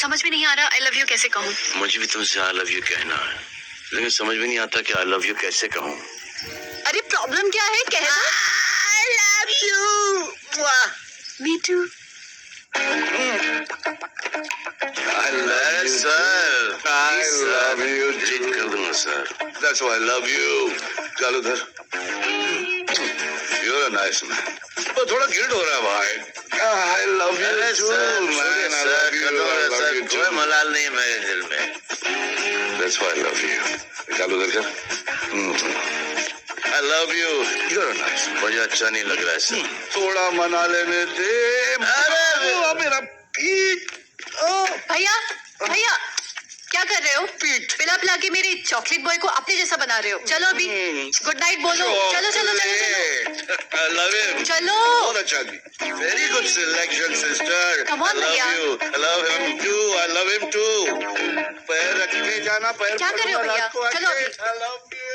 समझ में नहीं आ रहा आई लव यू कैसे कहूँ। मुझे भी तुमसे आई लव यू कहना है, लेकिन समझ में नहीं आता कि आई लव यू कैसे कहूँ। अरे प्रॉब्लम क्या है, कह दो। I love you. Me too. Sir I love you जीत कर दूंगा सर। That's why I love you. चल उधर। You're a nice man. पर थोड़ा गिल्ट हो रहा है भाई। I love you अरे too, sir man. I love you. I love sir you कोई too. मलाल नहीं है मेरे दिल में। That's why I love you. चल उधर कर। I love you. You're a nice man. मुझे अच्छा नहीं लग रहा है सर। थोड़ा मना लेने दे। अरे मेरा पीठ। भैया भैया क्या कर रहे हो? पीठ। पिला पिला के मेरे चॉकलेट बॉय को अपने जैसा बना रहे हो। चलो अभी गुड नाइट बोलो। चलो चलो चलो चलो I love him. चलो। बहुत अच्छा जी। Very good selection, sister. Come on, I love भैया। you. I love him too. I love him too. पैर रख के जाना, पैर क्या कर रहे हो पकड़ना, भैया? रात को चलो आके। अभी। I love you.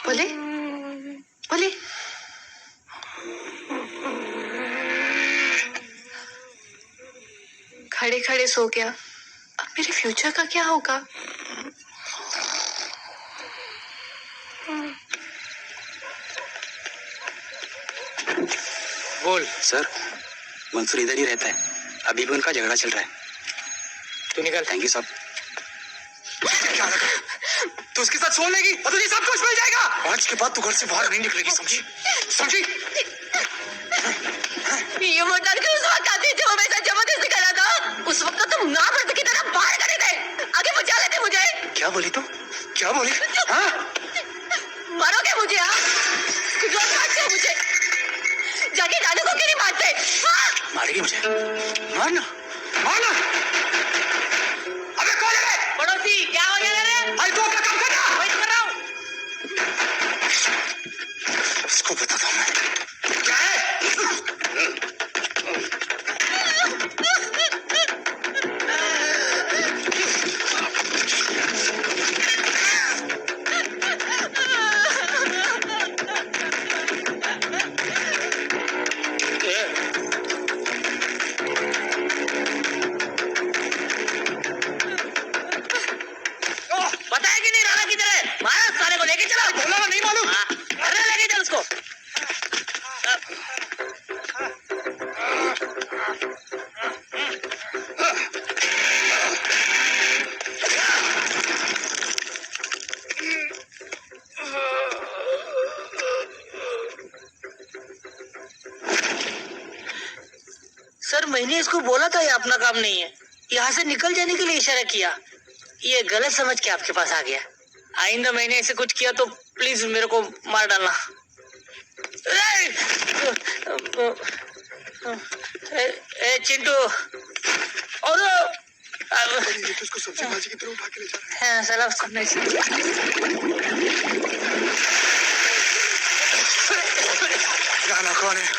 बोले बोले। खड़े खड़े सो गया, अब मेरे फ्यूचर का क्या होगा? बोल। सर मंसूर इधर ही रहता है, अभी भी उनका झगड़ा चल रहा है। तू निकल। थैंक यू साहब। क्या लगा? तू उसके साथ सो लेगी और तुझे सब कुछ मिल जाएगा। आज के बाद तू घर से बाहर नहीं निकलेगी, समझी? समझी? ये वो लड़की उस वक्त आती थी, वो मेरे साथ जबरदस्ती कर रहा था। उस वक्त तो तुम ना मर्द की तरह बाहर करे थे, आगे बचा लेते मुझे। क्या बोली तू? क्या बोली? हाँ? मारोगे मुझे? हाँ क्यों मारते हो मुझे? जाके नानू को क्यों नहीं मारते? हाँ? मारेगी मुझे? मारना मारना। अबे कौन है? पड़ोसी क्या हो गया रे? भाई तू अपना काम कर ना। वही कर रहा हूँ। इसको बताता हूँ मैं। क्या है? बताया कि नहीं राणा किधर है? मारा साले को लेके चलो। बोला ना, नहीं मालूम। अरे लेके चल उसको। सर मैंने इसको बोला था ये अपना काम नहीं है, यहाँ से निकल जाने के लिए इशारा किया, ये गलत समझ के आपके पास आ गया। आइंदा मैंने ऐसे कुछ किया तो प्लीज मेरे को मार डालना। ए चिंटू और उसको सब्जी भाजी की तरह उठा के ले जा रहा है। हाँ साला उसको नहीं। राणा कौन है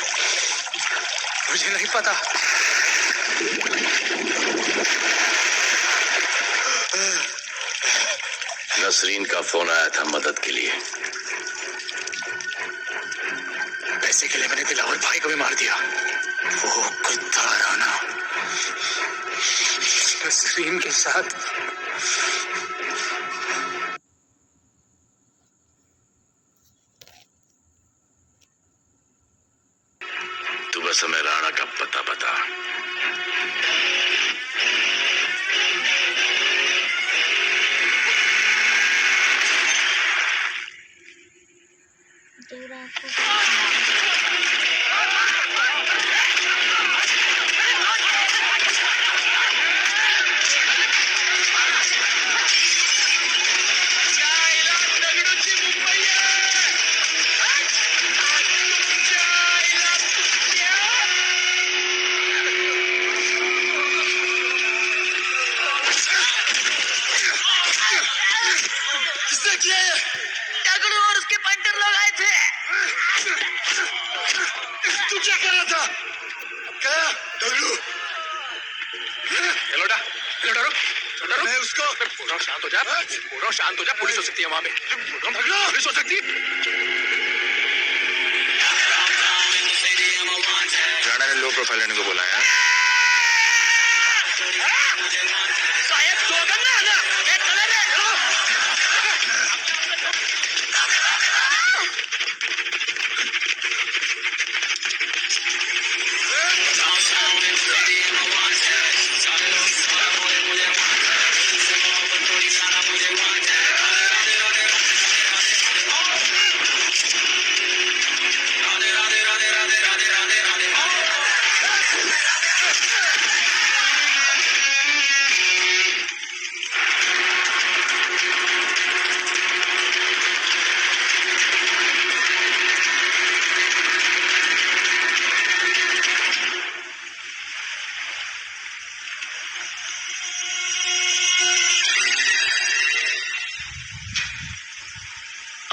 मुझे नहीं पता। नसरीन का फोन आया था मदद के लिए। पैसे के लिए मैंने दिलावर भाई को भी मार दिया। वो कुत्ता राणा नसरीन के साथ। तू बस हमें राणा का पता बता। क्या कर रहा था? क्या? डब्लू। लोटा रुक। मैं उसको शांत हो जा। शांत हो जा। पुलिस हो सकती है वहां पे। पुलिस हो सकती है। राणा ने लो प्रोफाइल लेने को बोला है। साहेब दोघं ना ना हे चला रे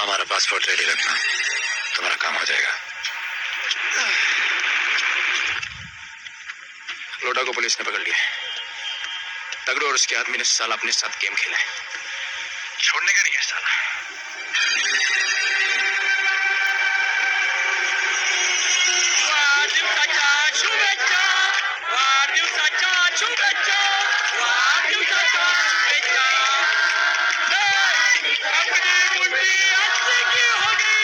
हमारा पासपोर्ट रेडी रखना, तुम्हारा काम हो जाएगा। लोटा को पुलिस ने पकड़ लिया। तगड़ू और उसके आदमी ने साला अपने साथ गेम खेला है। छोड़ने का नहीं है साला। वाढदिवसाच्या शुभेच्छा वाढदिवसाच्या शुभेच्छा वाढदिवसाच्या शुभेच्छा अपनी मुट्ठी अच्छी की होगी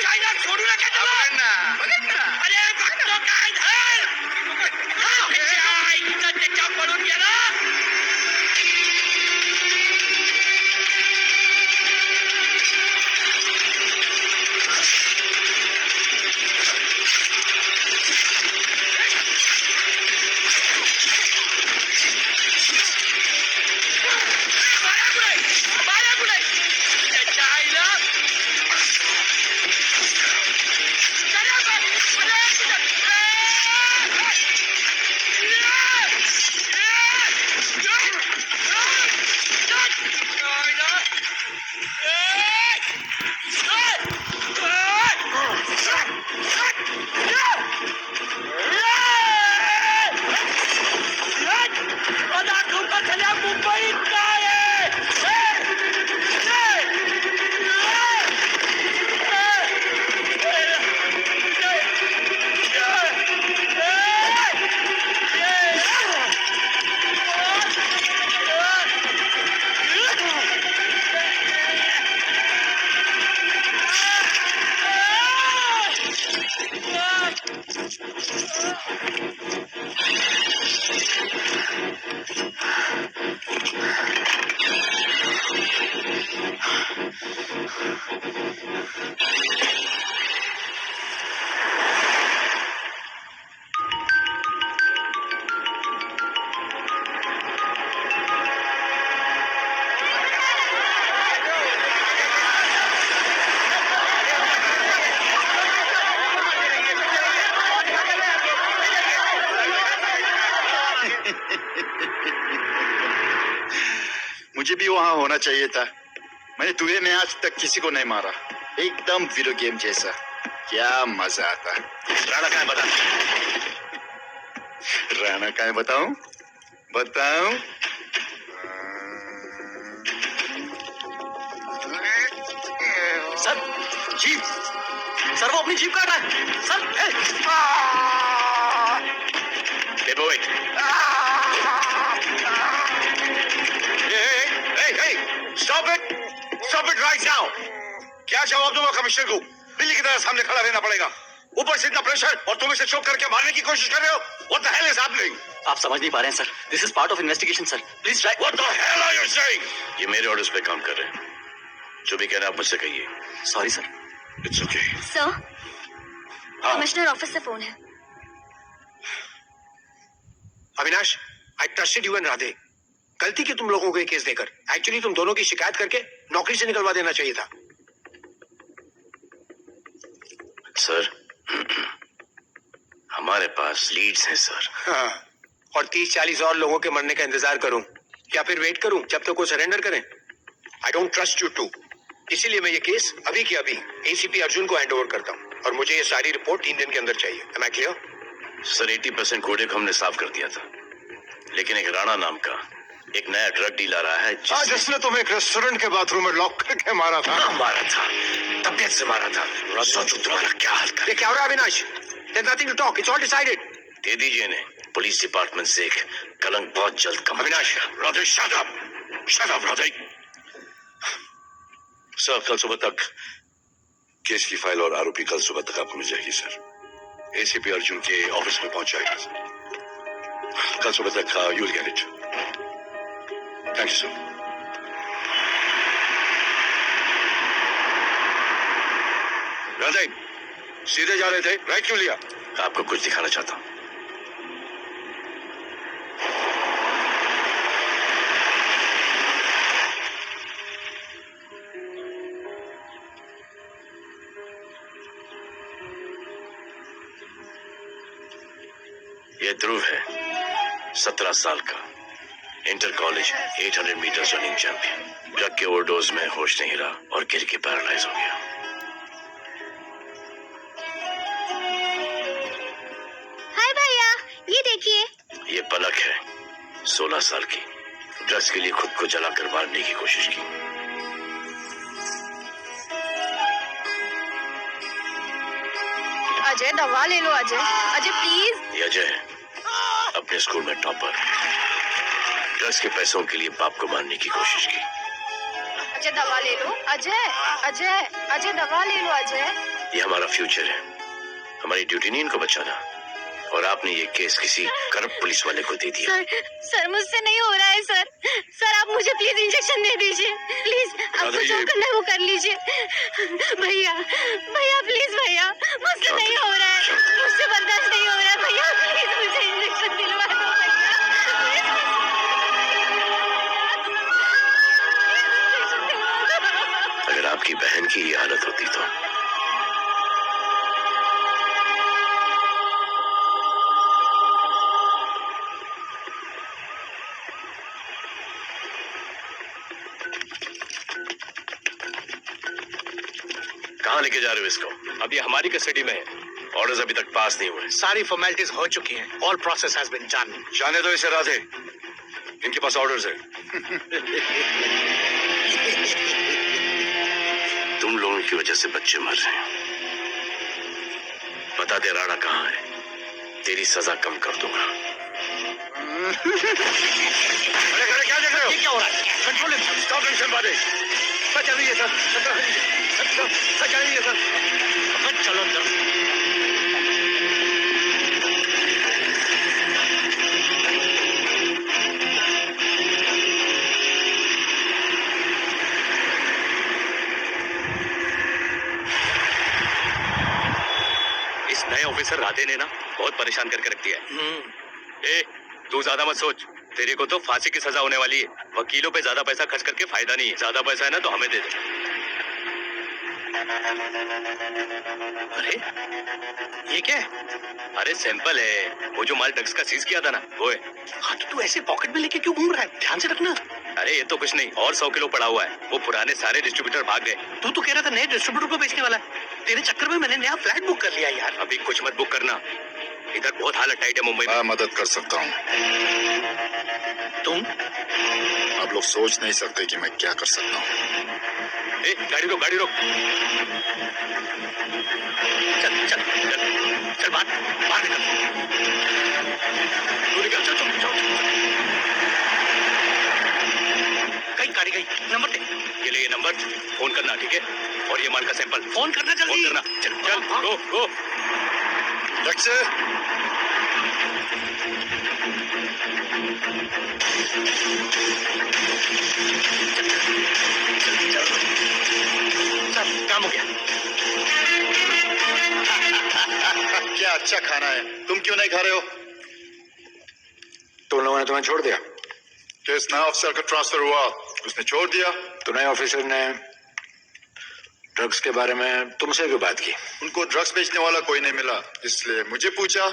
चायना छोडू नका त्याला. अरे बघतो काय धर त्याच्या आईचं त्याच्या पडून गेला बाया कुठे त्याच्या आईला मुंबईत काय मुझे भी वहां होना चाहिए था। मैंने दुनिया में आज तक किसी को नहीं मारा। एकदम वीडियो गेम जैसा। क्या मजा आता। राणा कहाँ है बता। राणा का है बताऊं? बताऊं? सर जीप सर वो अपनी जीप काट रहा है sir Wait. Hey, stop it! Stop it right now! क्या जवाब दूंगा कमिश्नर को? बिल्ली की तरह सामने खड़ा रहना पड़ेगा। ऊपर से इतना प्रेशर और तुम इसे चोक करके मारने की कोशिश कर रहे हो? What the hell is happening? आप समझ नहीं पा रहे हैं sir this is part of investigation sir please try What the hell are you saying? ये मेरे ऑर्डर्स पे काम कर रहे हैं। जो भी कहना आप मुझसे कहिए। Sorry sir. It's okay. Sir, commissioner office से फोन है। अविनाश, आई ट्रस्टेड यू एंड राधे। गलती की तुम लोगों को ये केस देकर। एक्चुअली तुम दोनों की शिकायत करके नौकरी से निकलवा देना चाहिए था। सर, हमारे पास लीड्स हैं सर। हाँ, और 30-40 और लोगों के मरने का इंतजार करूं या फिर वेट करूं जब तक वो सरेंडर करें? I don't trust you too. इसीलिए मैं ये केस अभी के अभी एसीपी अर्जुन को हैंड ओवर करता हूं और मुझे ये सारी रिपोर्ट 3 दिन के अंदर चाहिए। M I clear? सर, 80% कोडे को हमने साफ कर दिया था, लेकिन एक राणा नाम का एक नया ड्रग डीलर आया है जिसने तुम्हें एक रेस्टोरेंट के बाथरूम में लॉक करके मारा था। मारा था, तबीयत से मारा था। सोचो तुम्हारा क्या हाल ये क्या हो रहा है Avinash? There's nothing to talk. It's all decided. दे दीजिए इन्हें। पुलिस डिपार्टमेंट से एक कलंक बहुत जल्द कम। Avinash, Radhe, shut up Radhe. Sir, कल सुबह तक केस की फाइल और आरोपी कल सुबह तक आपको मिल जाएगी सर। एसीपी अर्जुन के ऑफिस में पहुंच जाएगा सर। कल सुबह तक you will get it. Thank you sir. Radhe, सीधे जा रहे थे, राइट क्यों लिया? आपको कुछ दिखाना चाहता हूं। ये ध्रुव है, 17 साल का, inter college 800 metre running champion. Drug के ओवरडोज में होश नहीं रहा और गिर के पैरालाइज हो गया। हाय भैया, ये देखिए। ये पलक है, 16 साल की, ड्रग्स के लिए खुद को जलाकर मारने की कोशिश की। अजय, दवा ले लो अजय। अजय प्लीज। ये अजय है, अपने स्कूल में टॉपर। ड्रग्स के पैसों के लिए बाप को मारने की कोशिश की। अजय दवा ले लो। अजय अजय अजय दवा ले लो अजय। ये हमारा फ्यूचर है, हमारी ड्यूटी नहीं इनको बचाना, और आपने ये केस किसी करप्ट पुलिस वाले को दे दिया। सर मुझसे नहीं हो रहा है सर। सर आप मुझे प्लीज इंजेक्शन दे दीजिए प्लीज। आपको जो करना है वो कर लीजिए। भैया भैया प्लीज भैया, मुझसे नहीं हो रहा है, मुझसे बर्दाश्त नहीं हो रहा है भैया, प्लीज मुझे इंजेक्शन दिलवा दो भैया। अगर आपकी बहन की ये हालत होती तो कहाँ लेके जा रहे हो इसको? अभी हमारी कस्टडी में है। ऑर्डर्स अभी तक पास नहीं हुए। सारी फॉर्मेलिटीज हो चुकी हैं। All process has been done. जाने दो इसे राधे, इनके पास ऑर्डर्स है। तुम लोगों की वजह से बच्चे मर रहे हैं। बता दे राणा कहाँ है, तेरी सजा कम कर दूंगा। अरे क्या देख रहे हो? ये क्या हो रहा है? Control him. स्टॉप टेंशन बादे। सर चल रही है सर। सर चल रही है सर। चलो अंदर। इस नए ऑफिसर राधे ने ना बहुत परेशान करके रख दिया है। ए, तू ज्यादा मत सोच, तेरे को तो फांसी की सजा होने वाली है। वकीलों पे ज्यादा पैसा खर्च करके फायदा नहीं है। ज्यादा पैसा है ना तो हमें दे दे। अरे ये क्या है? अरे सैंपल है, वो जो माल ड्रग्स का सीज किया था ना, वो है। हाँ तो तू ऐसे पॉकेट में लेके क्यों घूम रहा है? ध्यान से रखना। अरे ये तो कुछ नहीं, और 100 किलो पड़ा हुआ है। वो पुराने सारे डिस्ट्रीब्यूटर भाग गए। तू तो कह रहा था नए डिस्ट्रीब्यूटर को बेचने वाला है। तेरे चक्कर में मैंने नया फ्लैट बुक कर लिया यार। अभी कुछ मत बुक करना, इधर बहुत हालत टाइट है मुंबई में। मैं मदद कर सकता हूँ। तुम? आप लोग सोच नहीं सकते कि मैं क्या कर सकता हूँ। ए, गाड़ी रोक, गाड़ी रोक। चल चल चल चल बाहर निकल। तू निकल, चल चल चल। गाड़ी गई। नंबर दे। ये ले, ये नंबर, फोन करना, ठीक है? और ये माल का सैंपल फोन करना जल्दी। फोन करना। चल चल, गो गो। से काम हो गया। क्या अच्छा खाना है, तुम क्यों नहीं खा रहे हो? तुम लोगों ने तुम्हें छोड़ दिया? केस नया ऑफिसर का ट्रांसफर हुआ, उसने छोड़ दिया। तो नए ऑफिसर ने ड्रग्स के बारे में तुमसे क्यों बात की? उनको ड्रग्स बेचने वाला कोई नहीं मिला, इसलिए मुझे पूछा।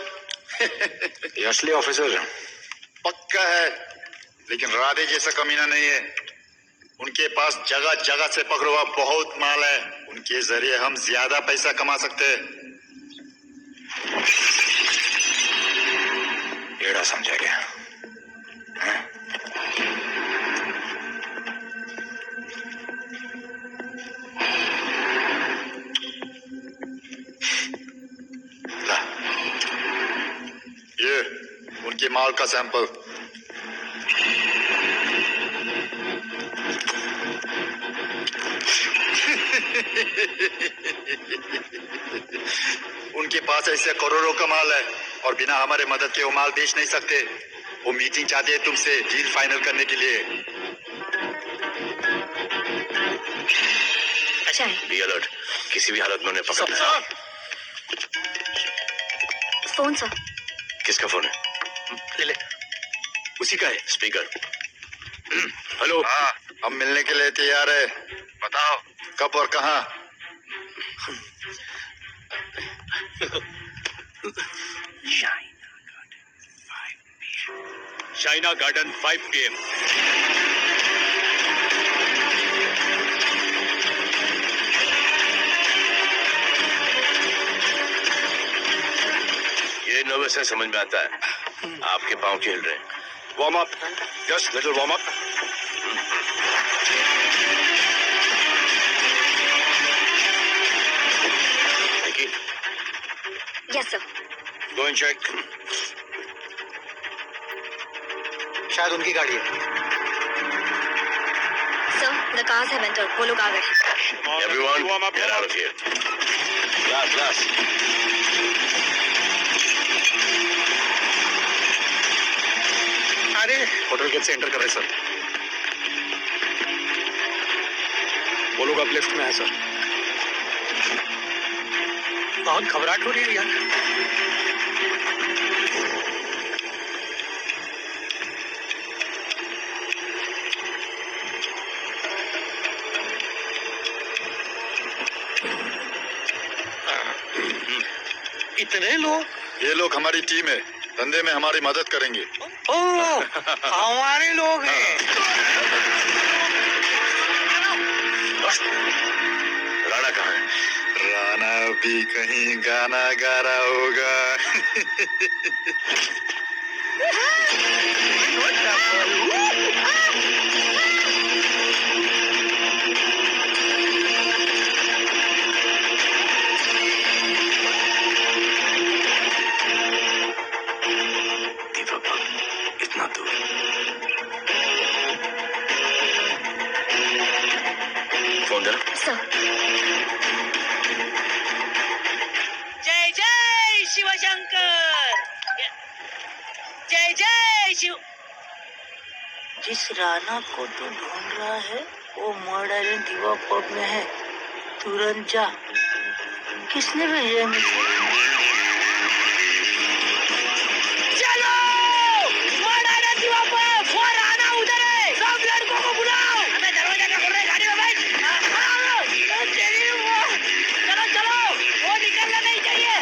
ये असली ऑफिसर है। पक्का है, लेकिन राधे जैसा कमीना नहीं है। उनके पास जगह जगह से पकड़ा हुआ बहुत माल है, उनके जरिए हम ज्यादा पैसा कमा सकते हैं। एड़ा समझा गया। हाँ? ला। ये उनके माल का सैंपल। उनके पास ऐसे करोड़ों का माल है और बिना हमारे मदद के वो माल बेच नहीं सकते। वो मीटिंग चाहते हैं तुमसे डील फाइनल करने के लिए। अच्छा है। बी अलर्ट, किसी भी हालत में उन्हें पकड़ लेना। Phone sir. किसका फोन है? ले ले, उसी का है स्पीकर। हेलो। हाँ, हम मिलने के लिए तैयार है, बताओ कब और कहाँ? China garden 5 PM। ये नर्वस है, समझ में आता है। आपके पांव खेल रहे हैं। Warm up, just little warm up. Yes sir. Go and check. शायद उनकी गाड़ी है। Sir, the cars have entered. वो लोग आ गए। Everyone, get out of here. Glass. अरे होटल गेट से एंटर कर रहे हैं सर। वो लोग अब लिफ्ट में है सर। बहुत घबराहट हो रही है यार। इतने लोग? ये लोग हमारी टीम है, धंधे में हमारी मदद करेंगे। ओह, हमारे लोग हैं। राणा कहाँ है? राणा भी कहीं गाना गा रहा होगा। इतना दूर। फोन जरा। सर। जय जय शिवशंकर, जय जय शिव। जिस राणा को तू ढूंढ रहा है वो मर्डर आइलैंड दीवा पोर्ट में है, तुरंत जा। किसने भेजा है मुझे? चलो मर्डर आइलैंड दीवा पोर्ट, वो राणा उधर है, सब लड़कों को बुलाओ। हमें दरवाजा क्या कर रहे हैं, गाड़ी में बैठ। चलो चलो, वो निकलना नहीं चाहिए।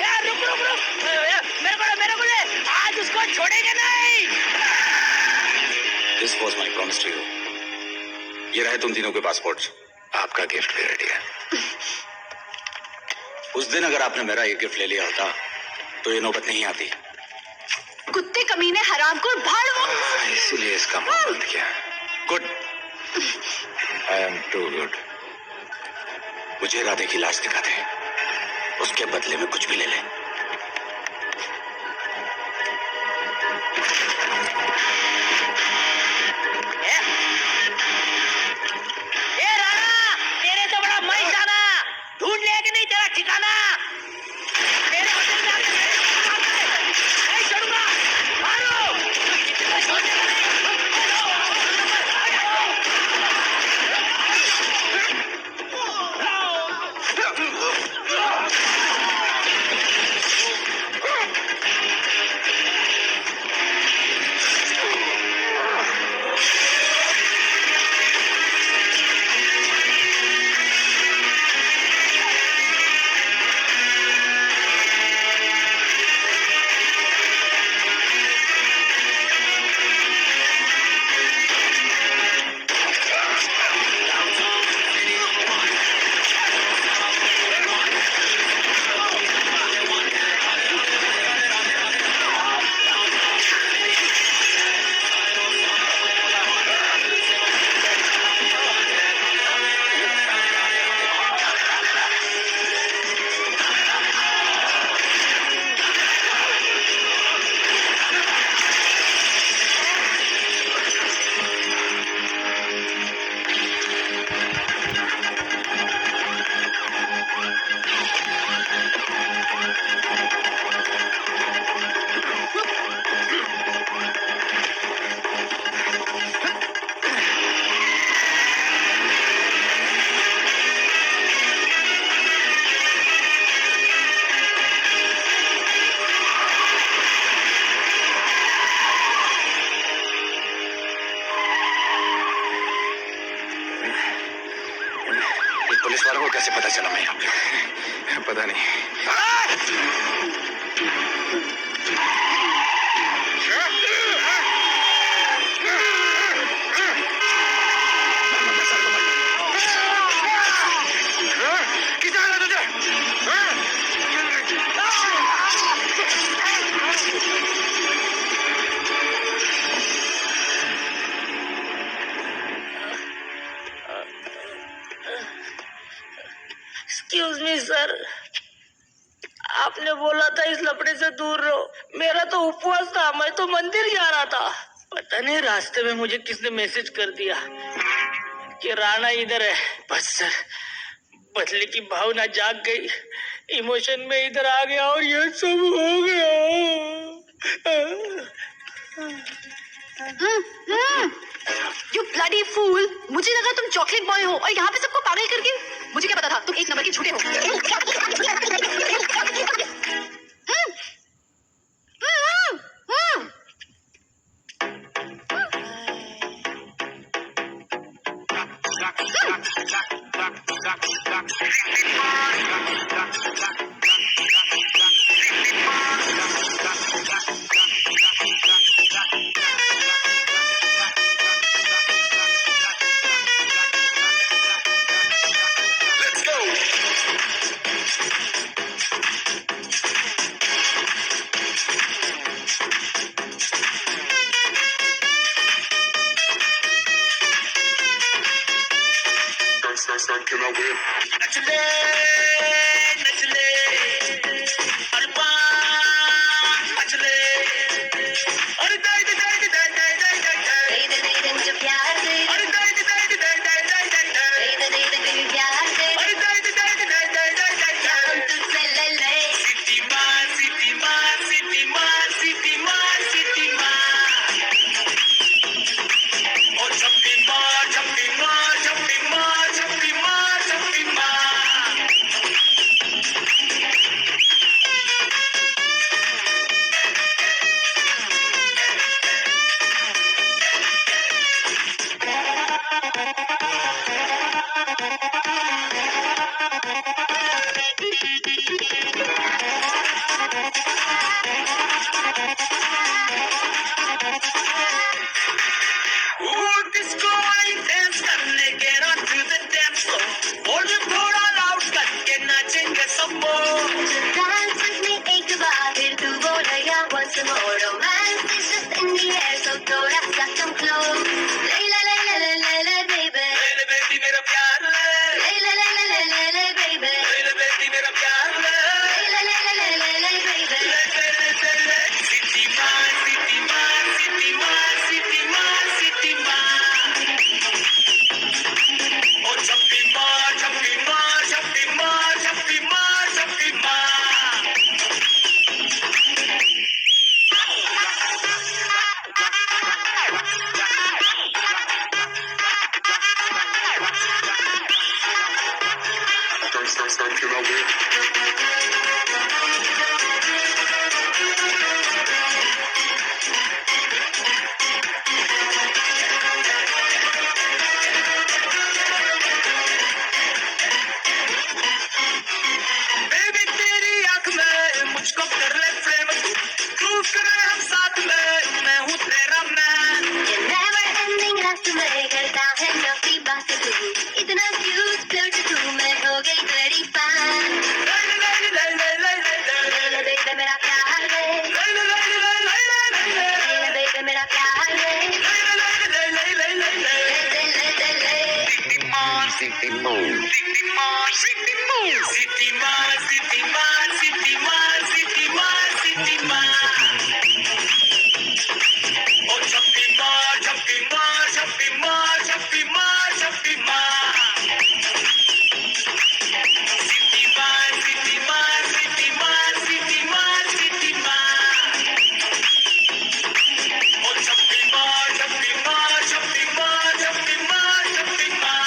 यार रुक रुक रुक, मेरे को ले, आज उसको छोड़ेंगे नहीं। This was my promise to you. ये रहे तुम तीनों के पासपोर्ट्स। आपका गिफ्ट भी रेडी है। उस दिन अगर आपने मेरा ये गिफ्ट ले लिया होता तो ये नौबत नहीं आती। कुत्ते कमीने हरामखोर भाड़। इसीलिए इसका मुंह बंद किया। Good, I am too good. मुझे राधे की लाश दिखा दे, उसके बदले में कुछ भी ले ले। ए राणा, तेरे से बड़ा मैं जाना, ढूंढ लिया कि नहीं तेरा ठिकाना? मेरे होटल में आके मेरे को मारता है। नहीं छोड़ूंगा, मारो। मैं छोड़ूंगा नहीं। पुलिस वालों को कैसे पता चला मैं यहाँ पे? पता नहीं। किसने मारा तुझे? एक्सक्यूज मी सर, आपने बोला था इस लफड़े से दूर रहो। मेरा तो उपवास था, मैं तो मंदिर जा रहा था। पता नहीं रास्ते में मुझे किसने मैसेज कर दिया कि राणा इधर है। बस सर, बदले की भावना जाग गई, इमोशन में इधर आ गया और ये सब हो गया। यू ब्लडी फूल, मुझे लगा तुम चॉकलेट बॉय हो और यहाँ पे सबको पागल करके। मुझे क्या पता था तुम एक नंबर के झूठे हो। नचले नचले अरबा नचले अरे दाई दाई दाई दाई दाई दाई दाई दे दे दे मुझे प्यार दे, अरे दाई दाई दाई दाई दाई दाई दाई दाई दे दे दे मुझे प्यार दे, अरे दाई दाई दाई दाई दाई दाई दाई हम तुझसे ले ले। सिटी मार सिटी मार सिटी मार सिटी मार सिटी मार और झप्पी मार झप्पी मार झप्पी मार झप्पी मार झप्पी मार। Dance with me एक बार फिर तू बोलेगा once more. Romance is just in the air, so थोड़ा सा come close. ले ले ले ले ले ले ले baby, ले ले ले ले ले ले ले baby, ले ले ले ले ले ले baby. बेबी तेरी आंख में मुझको कर ले प्रेम तू, प्रूव करे हम साथ में, मैं हूँ तेरा मैन। ये never ending रात में करता है नौकी बात तू, इतना cute flirt तू, मैं हो गई तेरी fan. ले ले baby मेरा प्यार ले, ले baby मेरा प्यार ले, ले ले ले. City Mall, City Mall, City Mall, City Mall, City Mall, City Mall, City Mall. Oh, Chappy Mall, Chappy Mall, Chappy Mall, Chappy Mall, Chappy Mall. City Mall, City Mall, City Mall, City Mall, City Mall. Oh, Chappy Mall, Chappy Mall, Chappy Mall, Chappy Mall, Chappy Mall.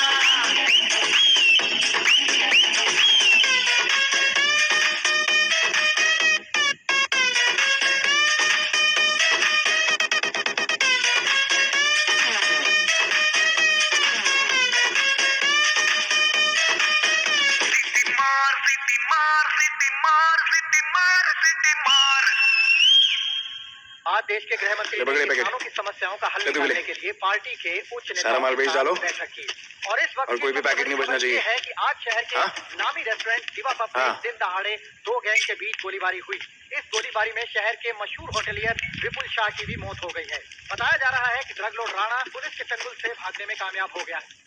देश के गृह मंत्री पकड़े ने packet. किसानों की समस्याओं का हल ले तो मिले। निकालने के लिए पार्टी के उच्च सारा नेताओं माल के बेच साथ डालो। बैठक की। और इस वक्त और कोई भी पैकेट नहीं बचना चाहिए। है कि आज शहर के हाँ? नामी रेस्टोरेंट दिवा पब में हाँ। दिन दहाड़े दो गैंग के बीच गोलीबारी हुई। इस गोलीबारी में शहर के मशहूर होटलियर विपुल शाह की भी मौत हो गई है। बताया जा रहा है कि ड्रग लॉर्ड राणा पुलिस के चंगुल से भागने में कामयाब हो गया है।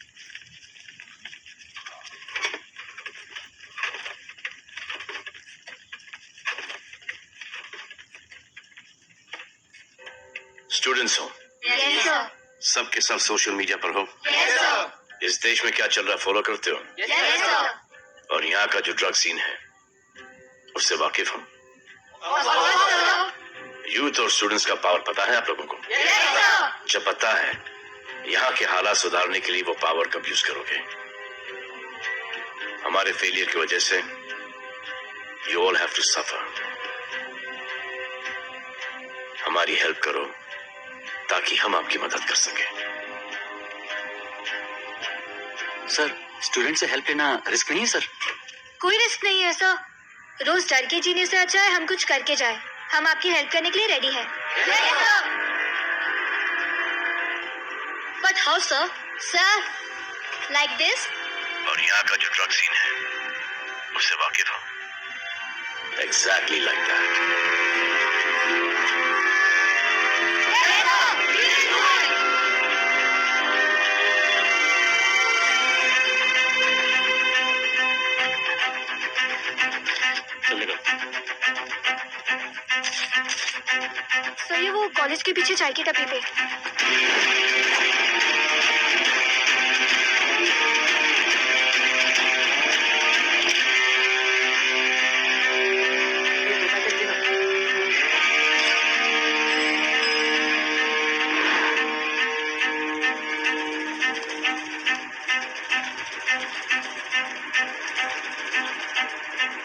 स्टूडेंट्स हो, यस सर, सब के सब सोशल मीडिया पर हो। यस सर, इस देश में क्या चल रहा है फॉलो करते हो, यस सर, और यहाँ का जो ड्रग सीन है उससे वाकिफ हो। यूथ और स्टूडेंट्स का पावर पता है आप लोगों को? यस सर, जब पता है, यहाँ के हालात सुधारने के लिए वो पावर कब यूज करोगे? हमारे फेलियर की वजह से you all have to suffer. हमारी हेल्प करो ताकि हम आपकी मदद कर सकें। सर, स्टूडेंट से हेल्प लेना रिस्क नहीं है सर? कोई रिस्क नहीं है सर। रोज डर के जीने से अच्छा है हम कुछ करके जाए। हम आपकी हेल्प करने के लिए रेडी हैं। But how sir? Sir, like this? और यहाँ का जो ड्रग सीन है उससे वाकिफ हो। Exactly like that. सर, ये वो कॉलेज के पीछे चाय की टपरी पे।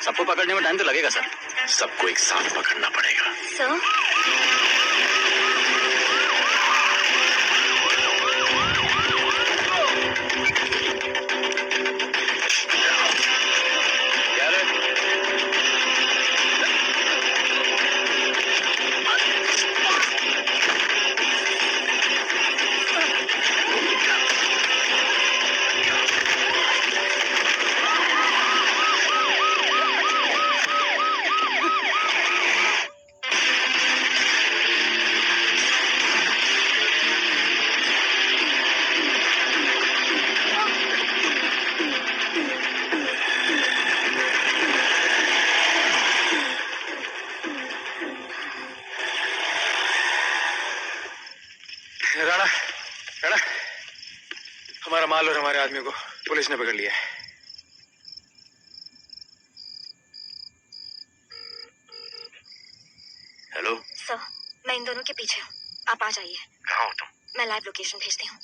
सबको पकड़ने में टाइम तो लगेगा सर। सबको एक साथ पकड़ना पड़ेगा। सर, राणा, राणा, हमारा माल और हमारे आदमी को पुलिस ने पकड़ लिया है। हेलो, सर, मैं इन दोनों के पीछे हूँ। आप आ जाइए। कहाँ हो तुम? मैं लाइव लोकेशन भेजती हूँ।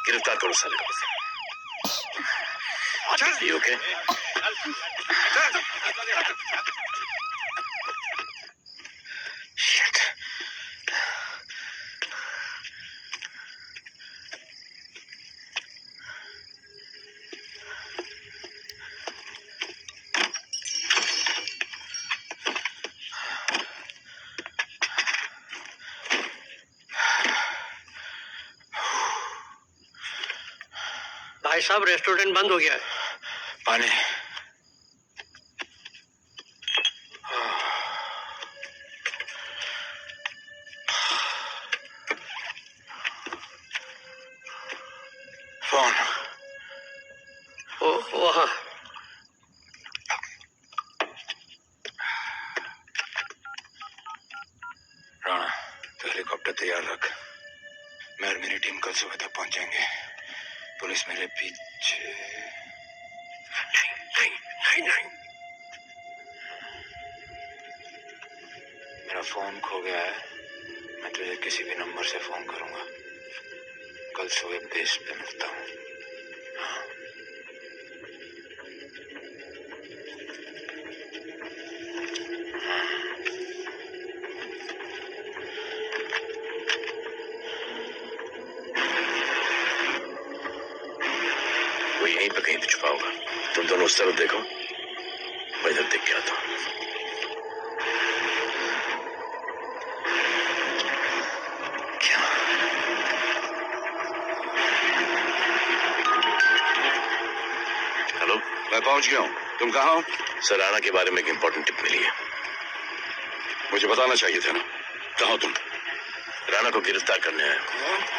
गिरफ्तार करो साले को। You okay? भाई साहब रेस्टोरेंट बंद हो गया है। पानी। फोन। वहाँ राणा, तो हेलीकॉप्टर तैयार रख। मैं और मेरी टीम कल सुबह तक पहुंच जाएंगे। पुलिस मेरे पीछे नहीं। मेरा फोन खो गया है। मैं तुझे किसी भी नंबर से फोन करूंगा। कल सुबह बेस पे मिलता हूँ। हाँ। वो यहीं पे कहीं पे छुपा होगा। तुम दोनों उस तरफ देखो, मैं इधर देख के आता हूँ। क्या? हेलो, मैं पहुंच गया हूँ। तुम कहाँ हो? सर, राणा के बारे में एक इंपॉर्टेंट टिप मिली है। मुझे बताना चाहिए था ना। कहाँ हो तुम? राणा को गिरफ्तार करने आया हूँ।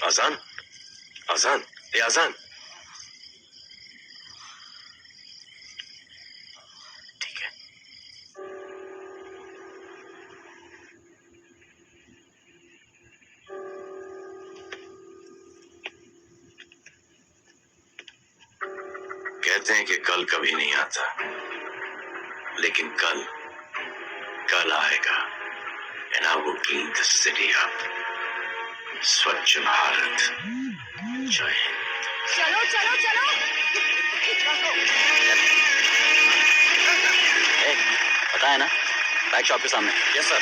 आजान, आजान, ये आजान। ठीक है। कहते हैं कि कल कभी नहीं आता, लेकिन कल आएगा। And I will clean the city up. स्वच्छ भारत। जय हिंद। चलो चलो चलो। पता है ना, बैग शॉप के सामने। Yes sir.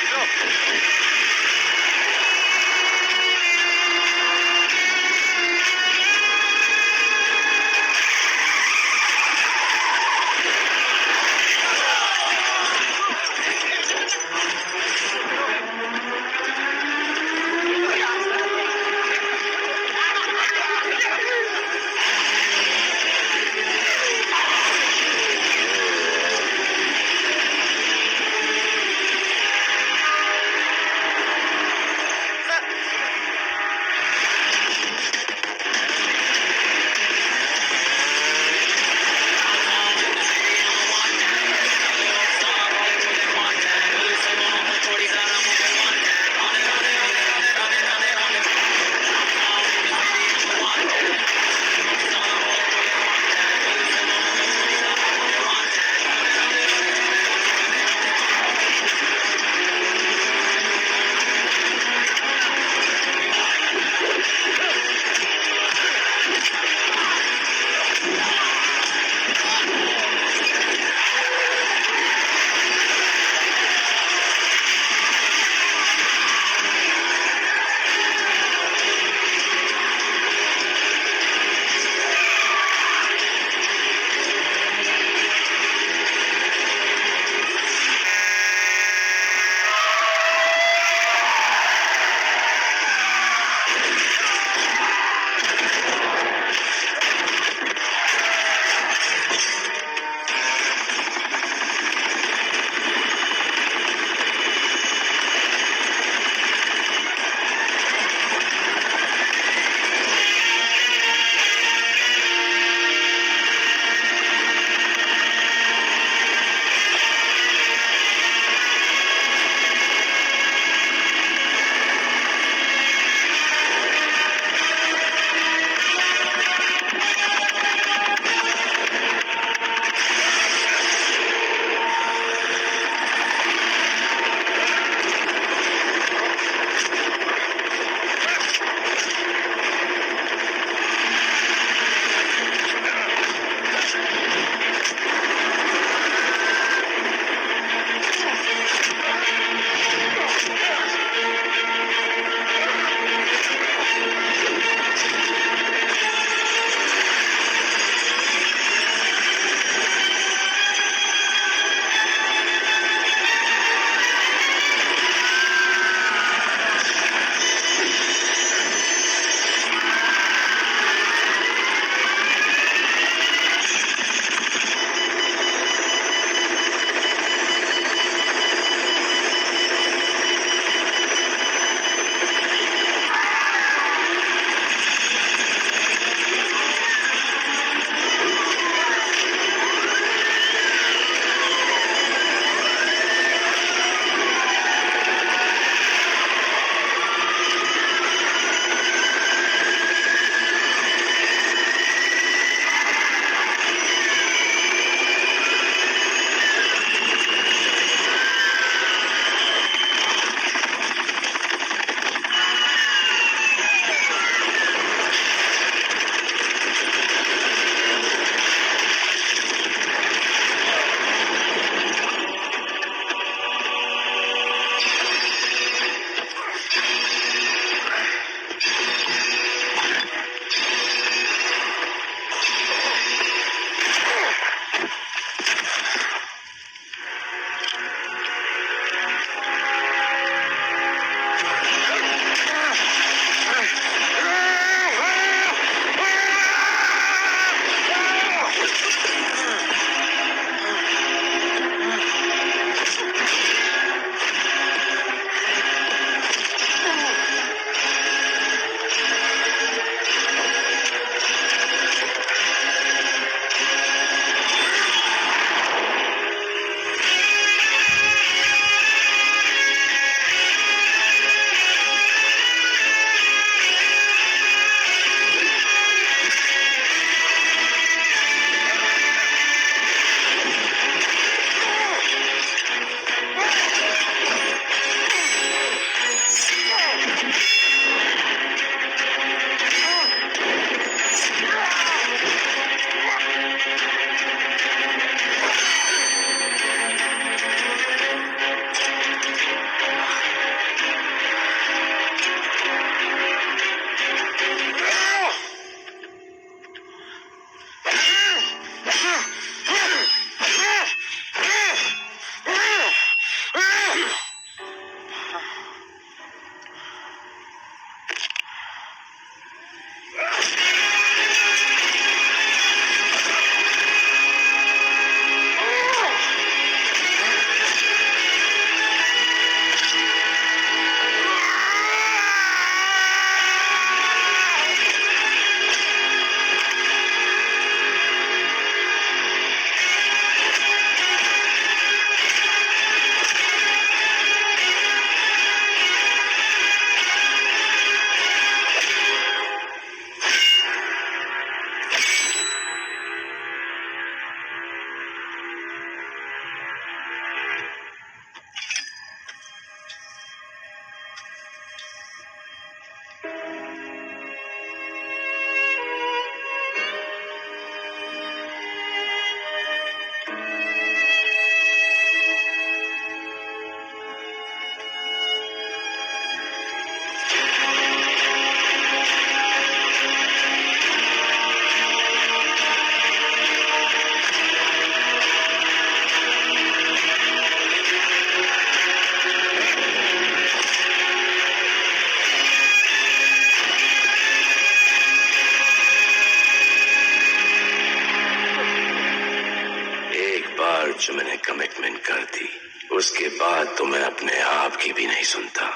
जो मैंने कमिटमेंट कर दी, उसके बाद तो मैं अपने आप की भी नहीं सुनता।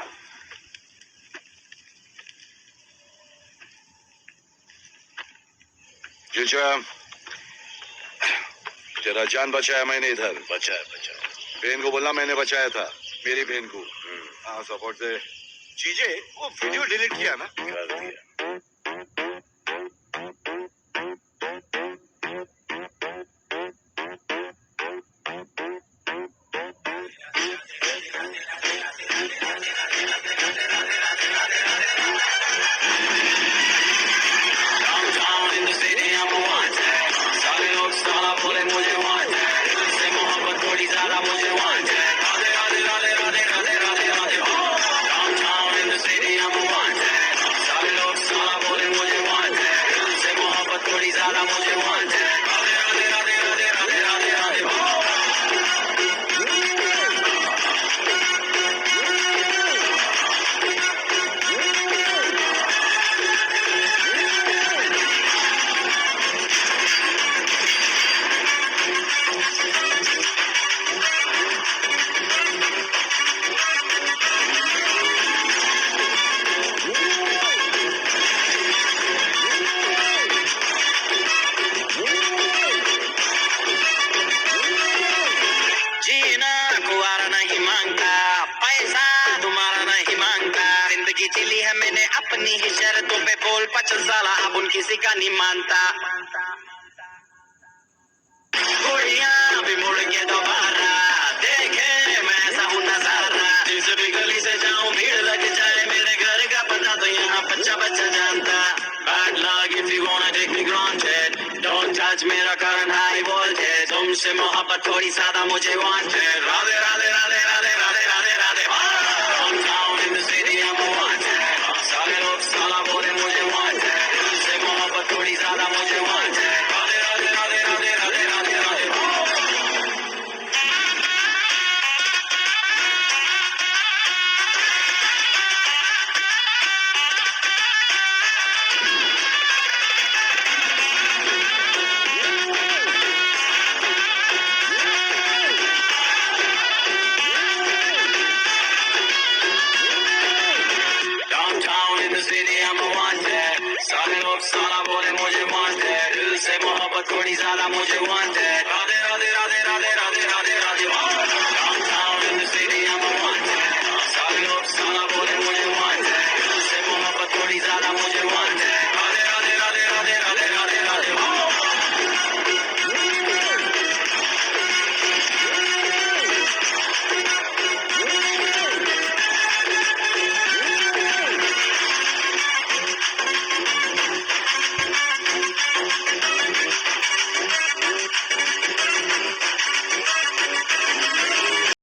जिजा, तेरा जान बचाया मैंने इधर। बचाया बहन को बोलना मैंने बचाया था, मेरी बहन को। हाँ, सपोर्ट दे। चीजें वो वीडियो डिलीट किया ना? कर दिया। चिली है मैंने अपनी ही शर्तों पे बोल 50 साल अब उन किसी का नहीं मानता। गोलियां भी मुड़ के दोबारा देखे मैं ऐसा हूँ नजारा। जिस भी गली से जाऊं भीड़ लग जाए, मेरे घर का पता तो यहाँ बच्चा बच्चा जानता। Bad luck if you wanna take me granted, don't touch मेरा current high voltage। तुमसे मोहब्बत थोड़ी ज्यादा मुझे wanted। Radhe Radhe Radhe Radhe Radhe Radhe Radhe. Downtown in the city I'm wanted, सारे लोग साला बोले मुझे wanted। तुमसे मोहब्बत थोड़ी ज्यादा मुझे wanted। Radhe Radhe Radhe Radhe Radhe Radhe Radhe. Downtown in the city I'm wanted, सारे लोग साला बोले मुझे wanted। दिल से मोहब्बत थोड़ी ज्यादा मुझे wanted।